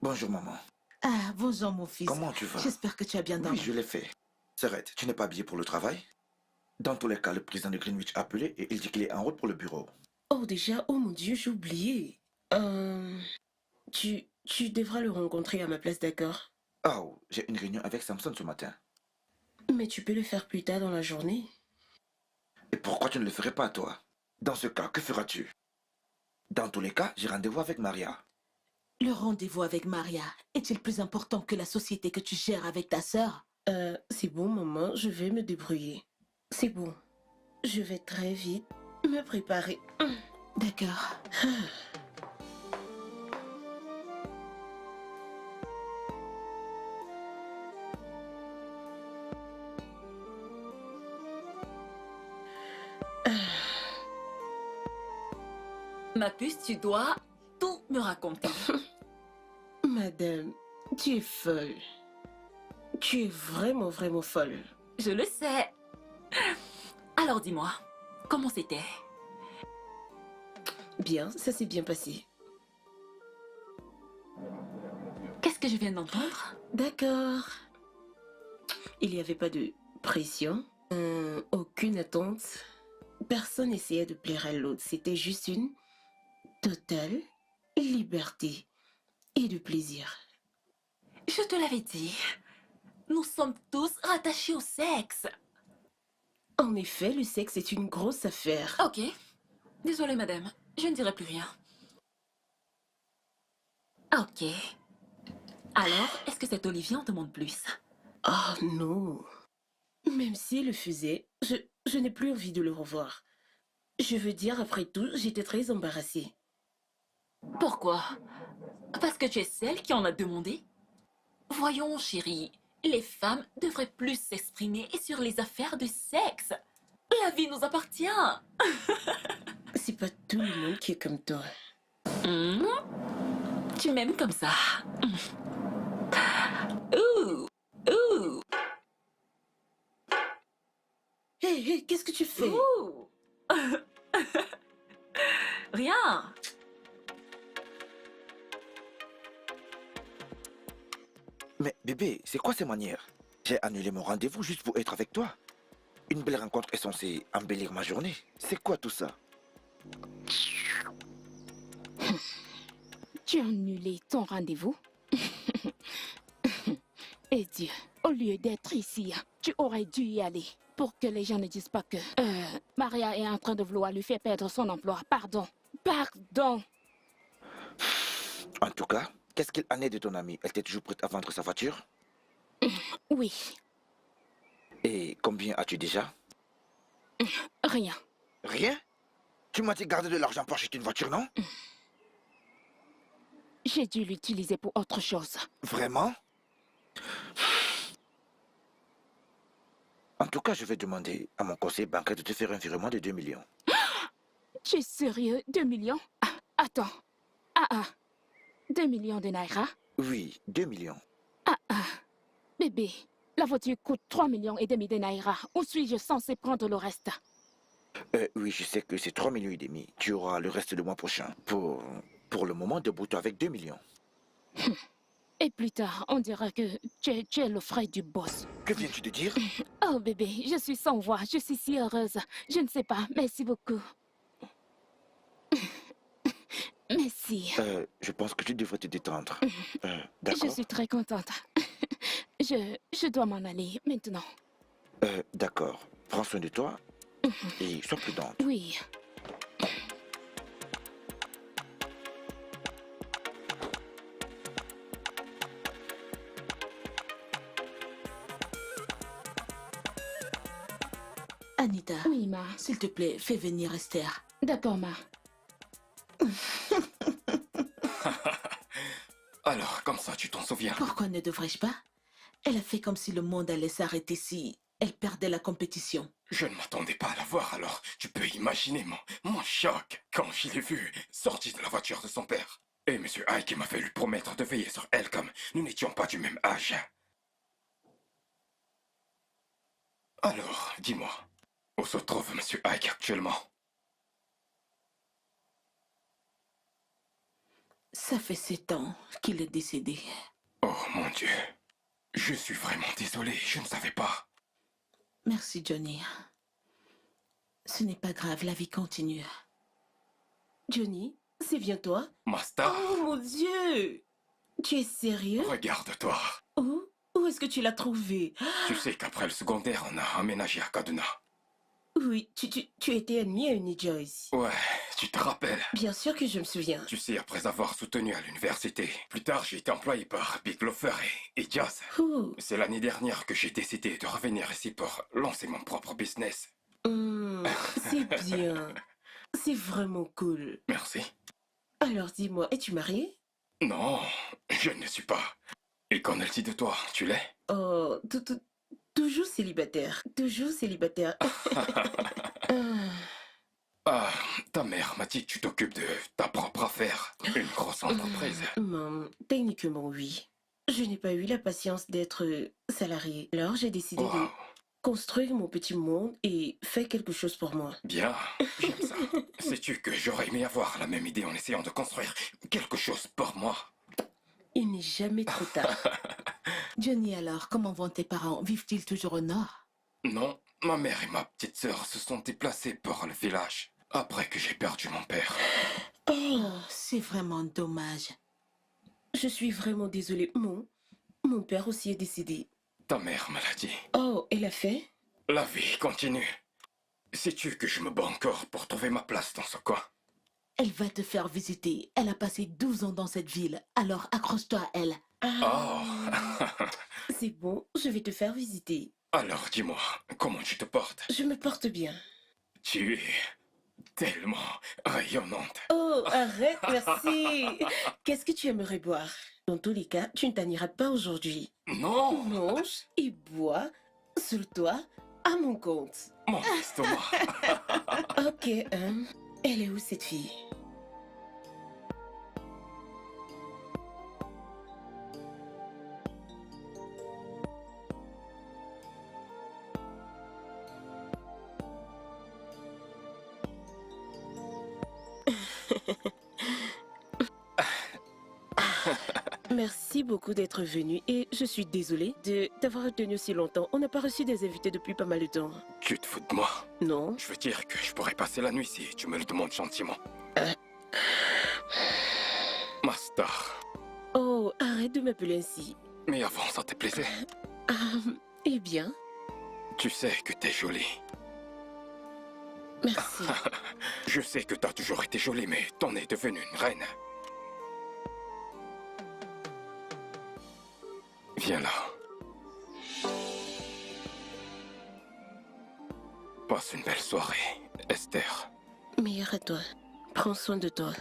Bonjour, maman. Ah, bonjour mon fils. Comment tu vas? J'espère que tu as bien dormi. Oui, je l'ai fait. Serrette, tu n'es pas habillé pour le travail? Dans tous les cas, le président de Greenwich a appelé et il dit qu'il est en route pour le bureau. Oh déjà, oh mon Dieu, j'ai oublié. Tu devras le rencontrer à ma place, d'accord? Oh, j'ai une réunion avec Samson ce matin. Mais tu peux le faire plus tard dans la journée. Et pourquoi tu ne le ferais pas, toi? Dans ce cas, que feras-tu? Dans tous les cas, j'ai rendez-vous avec Maria. Le rendez-vous avec Maria est-il plus important que la société que tu gères avec ta sœur? C'est bon, maman, je vais me débrouiller. C'est bon. Je vais très vite me préparer. D'accord. Ma puce, tu dois tout me raconter. Madame, tu es folle. Tu es vraiment, vraiment folle. Je le sais. Alors dis-moi, comment c'était? Bien, ça s'est bien passé. Qu'est-ce que je viens d'entendre? D'accord. Il n'y avait pas de pression, aucune attente. Personne n'essayait de plaire à l'autre. C'était juste une totale liberté. et de plaisir. Je te l'avais dit. Nous sommes tous rattachés au sexe. En effet, le sexe est une grosse affaire. Ok. Désolée, madame. Je ne dirai plus rien. Ok. Alors, est-ce que cet Olivier en demande plus? Oh non. Même s'il le faisait, je n'ai plus envie de le revoir. Je veux dire, après tout, j'étais très embarrassée. Pourquoi? Parce que tu es celle qui en a demandé? Voyons, chérie, les femmes devraient plus s'exprimer sur les affaires de sexe. La vie nous appartient. C'est pas tout le monde qui est comme toi. Tu m'aimes comme ça. Ouh, ouh, Hé, qu'est-ce que tu fais? ouh. Rien. Mais bébé, c'est quoi ces manières? J'ai annulé mon rendez-vous juste pour être avec toi. Une belle rencontre est censée embellir ma journée. C'est quoi tout ça? Tu as annulé ton rendez-vous? Et Dieu, au lieu d'être ici, tu aurais dû y aller pour que les gens ne disent pas que Maria est en train de vouloir lui faire perdre son emploi. Pardon. Pardon. En tout cas, qu'est-ce qu'il en est de ton amie? Elle était toujours prête à vendre sa voiture? Oui, Et combien as-tu déjà? rien. Rien? Tu m'as dit garder de l'argent pour acheter une voiture, non? J'ai dû l'utiliser pour autre chose. Vraiment? En tout cas, je vais demander à mon conseiller bancaire de te faire un virement de 2 millions. Tu es sérieux? 2 millions? Ah, attends. 2 millions de naira? Oui, 2 millions. Bébé, la voiture coûte 3 millions et demi de naira. Où suis-je censé prendre le reste? Oui, je sais que c'est 3 millions et demi. Tu auras le reste le mois prochain. Pour le moment, débrouille-toi avec 2 millions. Et plus tard, on dira que tu es le frère du boss. Que viens-tu de dire? Oh bébé, je suis sans voix, je suis si heureuse. Je ne sais pas, merci beaucoup. Merci. Je pense que tu devrais te détendre. Je D'accord? suis très contente. Je dois m'en aller maintenant. D'accord. Prends soin de toi et sois prudente. Oui. Anita, Oui, ma. s'il te plaît, fais venir Esther. D'accord, ma. Alors, comme ça, tu t'en souviens? Pourquoi ne devrais-je pas? Elle a fait comme si le monde allait s'arrêter si elle perdait la compétition. Je ne m'attendais pas à la voir, alors tu peux imaginer mon choc quand je l'ai vue sortie de la voiture de son père. Et Monsieur Ike m'a fait lui promettre de veiller sur elle comme nous n'étions pas du même âge. Alors, dis-moi, où se trouve Monsieur Ike actuellement? Ça fait 7 ans qu'il est décédé. Oh mon Dieu, je suis vraiment désolé, je ne savais pas. Merci, Johnny. Ce n'est pas grave, la vie continue. Johnny, c'est bien toi? Ma star, Oh mon Dieu! Tu es sérieux? regarde-toi. Où est-ce que tu l'as trouvé? Tu sais qu'après le secondaire, on a emménagé à Kaduna. Oui, tu étais ennemi à Uni Joyce. Ouais, tu te rappelles? Bien sûr que je me souviens. Tu sais, après avoir soutenu à l'université, plus tard j'ai été employé par Big Lofer et Jazz. Ouh, C'est l'année dernière que j'ai décidé de revenir ici pour lancer mon propre business. c'est bien. C'est vraiment cool. Merci. Alors dis-moi, es-tu marié? Non, je ne le suis pas. Et qu'en est-il de toi? Tu l'es? Oh, toujours célibataire. Toujours célibataire. Ah, ta mère m'a dit que tu t'occupes de ta propre affaire. Une grosse entreprise. Techniquement, oui. Je n'ai pas eu la patience d'être salarié. Alors j'ai décidé de Wow. construire mon petit monde et faire quelque chose pour moi. Bien, j'aime ça. Sais-tu que j'aurais aimé avoir la même idée en essayant de construire quelque chose pour moi? Il n'est jamais trop tard. Johnny, alors, comment vont tes parents? Vivent-ils toujours au nord? Non, ma mère et ma petite sœur se sont déplacées pour le village après que j'ai perdu mon père. Oh, c'est vraiment dommage. Je suis vraiment désolée. Mon père aussi est décédé. Ta mère me l'a dit. Oh, elle a fait? La vie continue. Sais-tu que je me bats encore pour trouver ma place dans ce coin? Elle va te faire visiter. Elle a passé 12 ans dans cette ville. Alors accroche-toi à elle. Ah, Oh. c'est bon, je vais te faire visiter. Alors dis-moi, comment tu te portes? Je me porte bien. Tu es tellement rayonnante. Oh, arrête, merci. Qu'est-ce que tu aimerais boire? Dans tous les cas, tu ne t'en iras pas aujourd'hui. Non, Mange et bois sur toi à mon compte. mon estomac. Ok, elle est où cette fille? Merci beaucoup d'être venu et je suis désolée de t'avoir retenu aussi longtemps. On n'a pas reçu des invités depuis pas mal de temps. Tu te fous de moi? Non? Je veux dire que je pourrais passer la nuit si tu me le demandes gentiment. Ma star. Oh, arrête de m'appeler ainsi. Mais avant, ça te plaisait? Eh bien, Tu sais que t'es jolie. merci. Je sais que t'as toujours été jolie, mais t'en es devenue une reine. Viens là. Passe une belle soirée, Esther. Meilleur à toi. Prends soin de toi.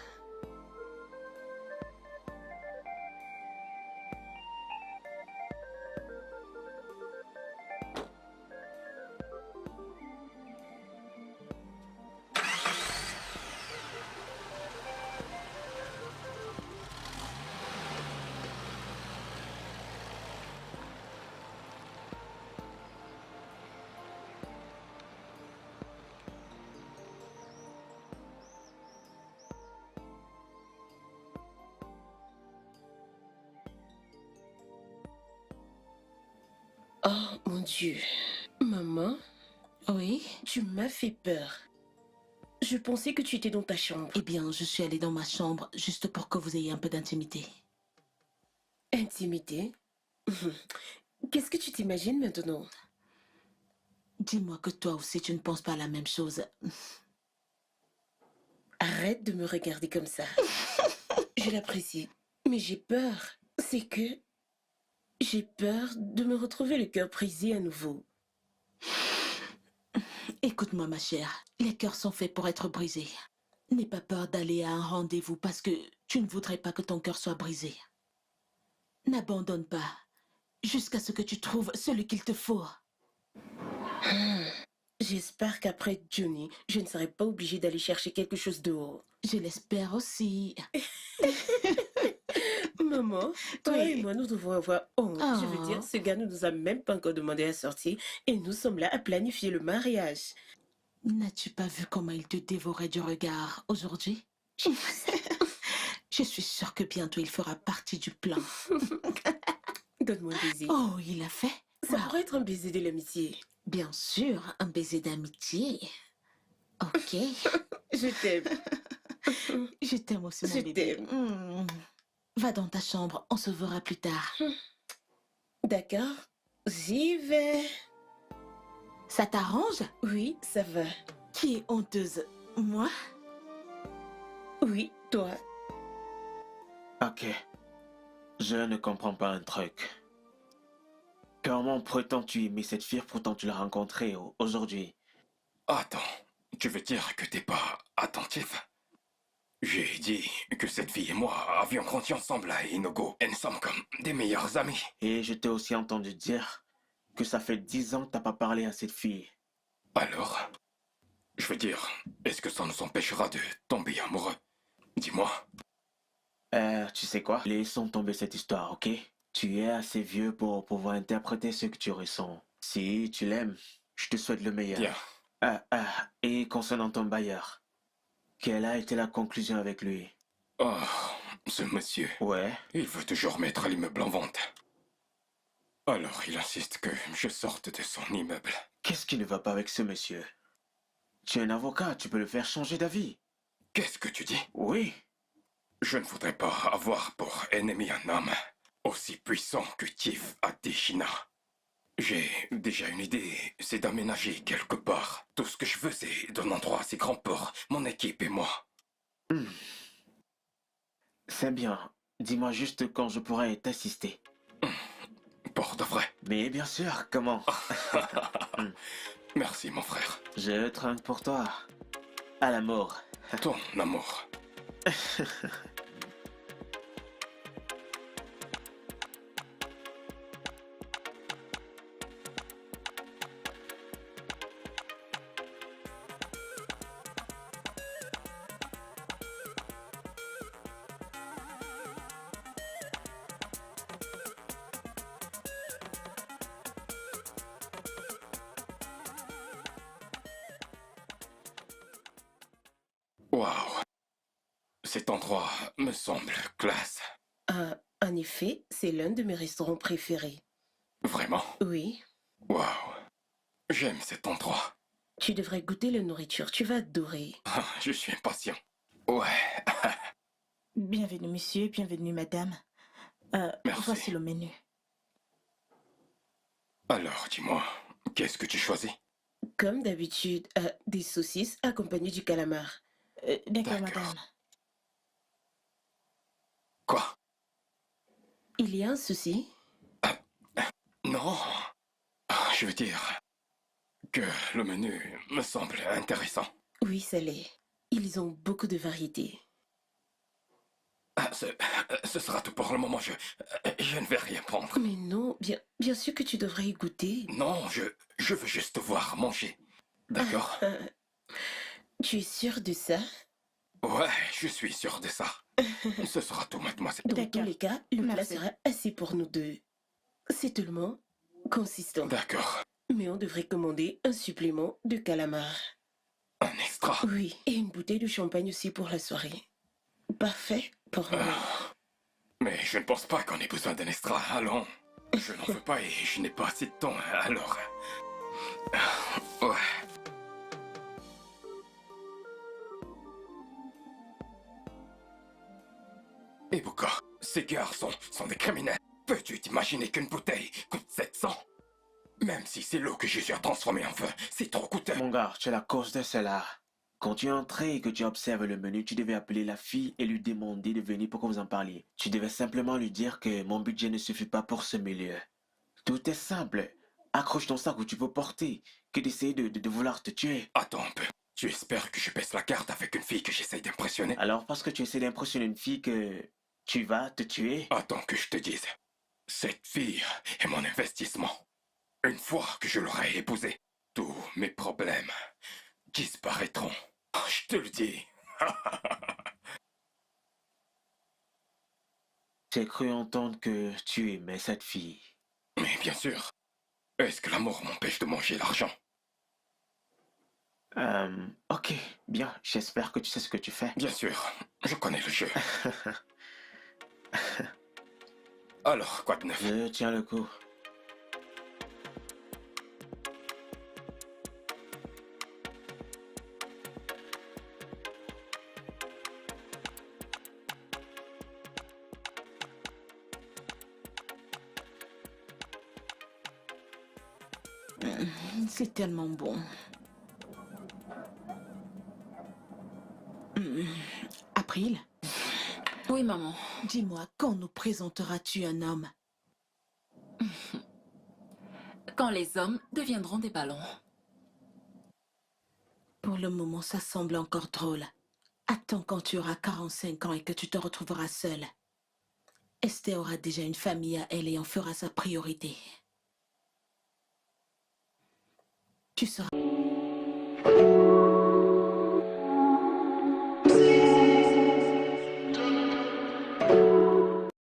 Oh mon Dieu. Maman, Oui? tu m'as fait peur. Je pensais que tu étais dans ta chambre. Eh bien, je suis allée dans ma chambre juste pour que vous ayez un peu d'intimité. Intimité? Qu'est-ce que tu t'imagines maintenant? Dis-moi que toi aussi tu ne penses pas la même chose. Arrête de me regarder comme ça. Je l'apprécie. Mais j'ai peur. C'est que j'ai peur de me retrouver le cœur brisé à nouveau. Écoute-moi ma chère, les cœurs sont faits pour être brisés. N'aie pas peur d'aller à un rendez-vous parce que tu ne voudrais pas que ton cœur soit brisé. N'abandonne pas jusqu'à ce que tu trouves celui qu'il te faut. J'espère qu'après Johnny, je ne serai pas obligée d'aller chercher quelque chose dehors. Je l'espère aussi. Maman, toi Oui. et moi, nous devons avoir honte. Oh. Je veux dire, ce gars ne nous a même pas encore demandé à sortir et nous sommes là à planifier le mariage. N'as-tu pas vu comment il te dévorait du regard aujourd'hui? Je suis sûre que bientôt il fera partie du plan. Donne-moi un baiser. Oh, il l'a fait? Ça Wow. pourrait être un baiser de l'amitié. Bien sûr, un baiser d'amitié. Ok. Je t'aime. Je t'aime aussi, mon Je bébé. t'aime. Va dans ta chambre, on se verra plus tard. D'accord, j'y vais. Ça t'arrange? Oui, ça va. Qui est honteuse? Moi? Oui, toi. Ok. Je ne comprends pas un truc. Comment prétends-tu aimer cette fille pourtant tu l'as rencontrée aujourd'hui? Attends, tu veux dire que t'es pas attentif? J'ai dit que cette fille et moi avions grandi ensemble à Inogo et nous sommes comme des meilleurs amis. Et je t'ai aussi entendu dire que ça fait 10 ans que t'as pas parlé à cette fille. Alors, je veux dire, est-ce que ça nous empêchera de tomber amoureux? Dis-moi. Tu sais quoi? Laissons tomber cette histoire, ok? Tu es assez vieux pour pouvoir interpréter ce que tu ressens. Si tu l'aimes, je te souhaite le meilleur. Bien. Et concernant ton bailleur, quelle a été la conclusion avec lui? Oh, ce monsieur, Ouais. il veut toujours mettre l'immeuble en vente. Alors il insiste que je sorte de son immeuble. Qu'est-ce qui ne va pas avec ce monsieur? Tu es un avocat, tu peux le faire changer d'avis. Qu'est-ce que tu dis? Oui. Je ne voudrais pas avoir pour ennemi un homme aussi puissant que Chief Adeshina. J'ai déjà une idée, c'est d'aménager quelque part. Tout ce que je veux, c'est d'un endroit assez grand pour mon équipe et moi. C'est bien. Dis-moi juste quand je pourrais t'assister. Pour de vrai. Mais bien sûr, comment? Merci, mon frère. Je trinque pour toi. À la mort. Ton amour. Waouh. Cet endroit me semble classe. En effet, c'est l'un de mes restaurants préférés. Vraiment? Oui, Waouh. J'aime cet endroit. tu devrais goûter la nourriture, tu vas adorer. Je suis impatient. Ouais, Bienvenue, monsieur, bienvenue, madame. Merci. Voici le menu. alors dis-moi, qu'est-ce que tu choisis? Comme d'habitude, des saucisses accompagnées du calamar. D'accord, D'accord. madame. Quoi? Il y a un souci? Non. Je veux dire que le menu me semble intéressant. Oui, ça l'est. Ils ont beaucoup de variétés. Ce sera tout pour le moment. Je ne vais rien prendre. Mais non, bien sûr que tu devrais y goûter. Non, je veux juste te voir manger. D'accord? Tu es sûr de ça? Ouais, je suis sûr de ça. Ce sera tout, mademoiselle. Dans tous D'accord. les cas, le plat Merci. sera assez pour nous deux. C'est tellement consistant. D'accord. Mais on devrait commander un supplément de calamar. Un extra. Oui, et une bouteille de champagne aussi pour la soirée. Parfait pour moi. Mais je ne pense pas qu'on ait besoin d'un extra. Allons. Je n'en veux pas et je n'ai pas assez de temps, alors... Ouais. Et pourquoi? Ces garçons sont des criminels. Peux-tu t'imaginer qu'une bouteille coûte 700? Même si c'est l'eau que je suis à transformer en feu, c'est trop coûteux. Mon gars, tu es la cause de cela. Quand tu es entré et que tu observes le menu, tu devais appeler la fille et lui demander de venir pour que vous en parliez. Tu devais simplement lui dire que mon budget ne suffit pas pour ce milieu. Tout est simple. Accroche ton sac où tu peux porter que d'essayer de vouloir te tuer. Attends un peu. Tu espères que je baisse la carte avec une fille que j'essaye d'impressionner? Alors parce que tu essaies d'impressionner une fille que tu vas te tuer? Attends que je te dise. Cette fille est mon investissement. Une fois que je l'aurai épousée, tous mes problèmes disparaîtront. Je te le dis. J'ai cru entendre que tu aimais cette fille. Mais bien sûr. Est-ce que l'amour m'empêche de manger l'argent? Ok, bien, j'espère que tu sais ce que tu fais. Bien sûr, je connais le jeu. Alors, quoi de neuf? Je tiens le coup. C'est tellement bon. April, Oui, maman. dis-moi, quand nous présenteras-tu un homme? Quand les hommes deviendront des ballons. Pour le moment, ça semble encore drôle. Attends quand tu auras 45 ans et que tu te retrouveras seule. Esther aura déjà une famille à elle et en fera sa priorité. Tu seras...